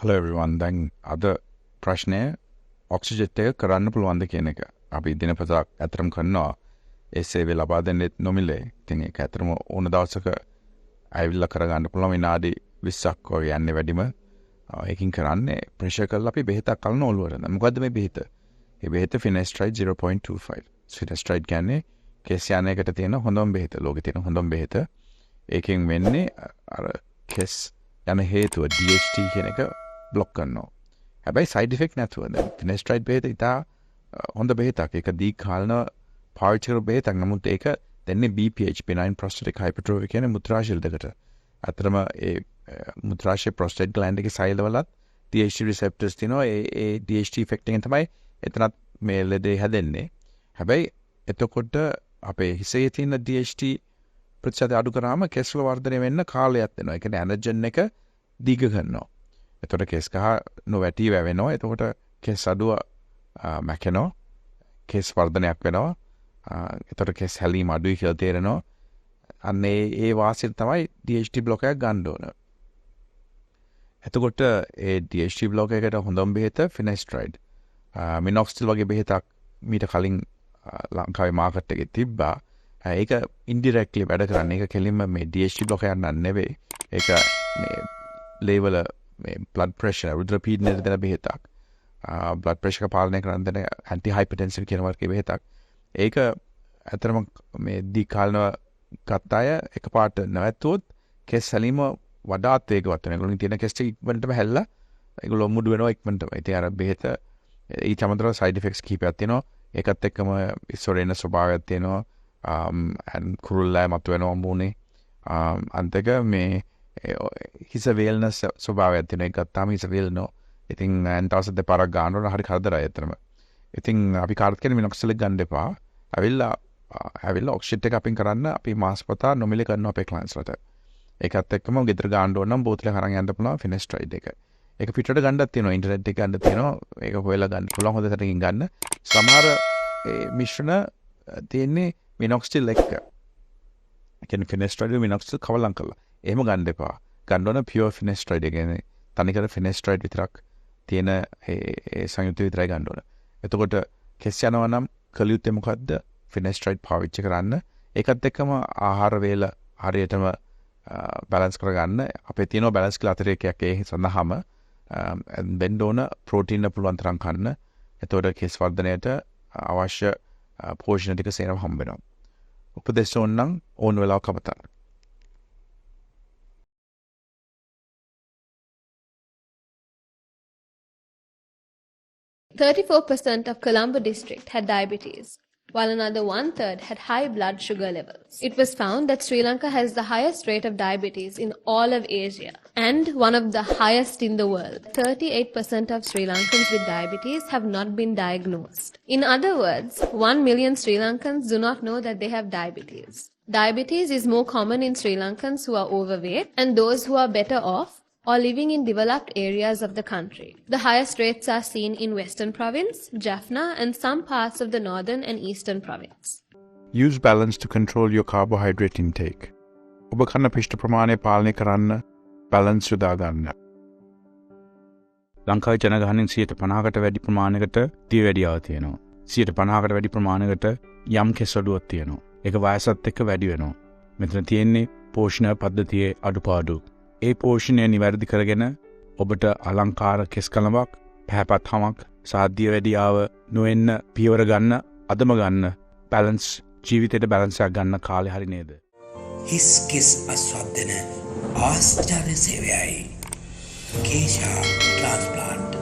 Hello everyone. දැන් අද ප්‍රශ්නය ඔක්සිජට් එක කරන්න පුළුවන්ද කියන එක. අපි දිනපතක් ඇතරම් කරනවා. ඒ සේවය ලබා දෙන්නෙත් නොමිලේ. ඉතින් ඒක ඇතරම ඕන දවසක ඇවිල්ලා කරගන්න පුළුවන් විනාඩි 20ක් වගේ යන්නේ වැඩිම. ඒකින් කරන්නේ ප්‍රෙෂර් කරලා අපි බෙහෙතක් අල්ලන ඔළුවට. මොකද්ද මේ බෙහෙත? මේ බෙහෙත Finasteride 0.25. Finasteride කියන්නේ කෙස් යන්නේකට තියෙන හොඳම බෙහෙත. ලෝකේ තියෙන හොඳම බෙහෙත. ඒකෙන් වෙන්නේ අර කෙස් යන හේතුව DHT කියන එක බ්ලොක් කරනවා. හැබැයි සයිඩ් ඉෆෙක්ට් නැතුව. දැන් Finasteride බෙහෙත ඉතා හොඳ බෙහෙතක්. ඒක දී කාලන පාවිච්චි කරපු බෙහෙතක්. නමුත් ඒක දෙන්නේ BPH benign prostatic hypertrophy කියන මුත්‍රාශය දෙකට. අතරම ඒ මුත්‍රාශය prostate gland එකේ සෛලවලත් DHT receptors තියෙනවා. ඒ DHT effect එකෙන් තමයි එතනත් මේ ලෙඩේ හැදෙන්නේ. හැබැයි එතකොට අපේ හිසේ තියෙන DHT ප්‍රතිශතය අඩු කරාම කෙස් වල වර්ධනය වෙන්න කාලයක් දෙනවා. ඒ කියන්නේ ඇනර්ජන් එක දීර්ඝ කරනවා. එතකොට කෙස් කහ නොවැටි වැවෙනවා. එතකොට කෙස් අඩුව මැකෙනවා. කෙස් වර්ධනයක් වෙනවා. එතකොට කෙස් හැලීම අඩුයි කියලා තේරෙනවා. අන්න ඒ වාසියට තමයි DHT බ්ලොක් එකක් ගන්න ඕන. එතකොට ඒ DHT බ්ලොක් එකට හොඳම බෙහෙත Finasteride. මිනොක්සිල් වගේ බෙහෙතක් මීට කලින් ලංකාවේ මාකට් එකේ තිබ්බා. ඒක ඉන්ඩිරෙක්ට්ලි වැඩ කරන්නේ. ඒක කෙලින්ම මේ DHT බ්ලොක් එකක් නෙවෙයි. ඒක මේ ලේවල මේ බ්ලඩ් ප්‍රෙෂර් රුධිර පීඩනයට දෙන බෙහෙතක්. බ්ලඩ් ප්‍රෙෂර් එක පාලනය කරන්න දෙන ඇන්ටි හයිපර්ටෙන්සිව් කියන වර්ගයේ බෙහෙතක්. ඒක ඇත්තටම මේ දී කාලන ගත්ත අය එකපාරට නැවතුවොත් කෙස් හැලීම වඩාත් වේගවත් වෙනවා. ඒගොල්ලන් තියෙන කෙස් ටික ඉක්මනටම හැල්ලා ඒගොල්ලෝ මුඩු වෙනවා ඉක්මනටම. ඉතින් අර බෙහෙත ඊට අමතරව සයිඩ් ඉෆෙක්ට්ස් කීපයක් තියෙනවා. ඒකත් එක්කම ඉස්සරෙන ස්වභාවයක් තියෙනවා. කුරුල්ලෑ මතුවෙනවා මූණේ. අන්තික මේ හිස වේල්න ස්වභාවයක් තියෙනවා. ඒක ගත්තාම හිස වේල්නෝ. ඉතින් දවස් දෙපාරක් ගන්නවා හරි කරදරයි ඇත්තටම. ඉතින් අපි කාටත් කියන්නේ මිනොක්සිල් එක ගන්න එපා. ඇවිල්ලා ඔක්සිජට් එක අපින් කරන්න අපි මාස්පතා නොමිලේ කරනවා අපේ ක්ලයන්ට්ස්ලට. ඒකත් එක්කම ගෙදර ගන්න ඕන නම් බෝතලයක් අරන් යන්න පුළුවන් Finasteride එක. ඒක පිටට ගන්නත් තියෙනවා. ඉන්ටර්නෙට් එකේ ගන්න තියෙනවා. ඒක හොයලා ගන්න පුළුවන් හොඳ තැනකින් ගන්න. සමහර මිශ්‍රණ තියෙන්නේ මිනොක්සිල් එක්ක. ඒ කියන්නේ Finasteride මිනොක්සිල් කවලම් කරලා. එහෙම ගන්න එපා. ගන්න ඕන pure Finasteride. ඒ කියන්නේ තනිකර Finasteride විතරක් තියෙන ඒ සංයුක්ත විතරයි ගන්න ඕන. එතකොට කෙස් යනවා නම් කළ යුත්තේ මොකද්ද? Finasteride පාවිච්චි කරන්න. ඒකත් එක්කම ආහාර වේල හරියටම බැලන්ස් කරගන්න. අපේ තියෙනවා බැලන්ස් කියලා අතිරේකයක් ඒ සඳහාම බෙන්ඩ ඕන ප්‍රෝටීන් පුළුවන් තරම් කන්න. එතකොට කෙස් වර්ධනයට අවශ්‍ය පෝෂණ ටික සේරම හම්බ වෙනවා. උපදේශ ඕනනම් ඕන වෙලාවක කමතන්න. .34% of Colombo district had diabetes, while another one-third had high blood sugar levels. It was found that Sri Lanka has the highest rate of diabetes in all of Asia and one of the highest in the world. 38% of Sri Lankans with diabetes have not been diagnosed. In other words, 1 million Sri Lankans do not know that they have diabetes. Diabetes is more common in Sri Lankans who are overweight and those who are better off or living in developed areas of the country. The highest rates are seen in Western Province, Jaffna, and some parts of the Northern and Eastern Province. Use balance to control your carbohydrate intake. ඔබ කන පිෂ්ඨ ප්‍රමාණය පාලනය කරන්න balance යොදා ගන්න. ලංකාවේ ජනගහනයෙන් 50%කට වැඩි ප්‍රමාණයකට දියවැඩියාව තියෙනවා. 50%කට වැඩි ප්‍රමාණයකට යම් කෙස් අඩුවක් තියෙනවා. ඒක වයසත් එක්ක වැඩි වෙනවා. මෙතන තියෙන්නේ පෝෂණ පද්ධතියේ අඩුපාඩු. ඒ පෝෂණය නිවැරදි කරගෙන ඔබට අලංකාර කෙස් කලමක්, පැහැපත් හමක්, සාධ්‍ය වැඩියාව නොවෙන්න පියවර ගන්න, අදම ගන්න, බැලන්ස් ජීවිතේට බැලන්ස් එකක් ගන්න කාලේ හරි නේද? හිස් කෙස් අස්වද්දන ආශ්චර්ය සේවයයි. keshatransplant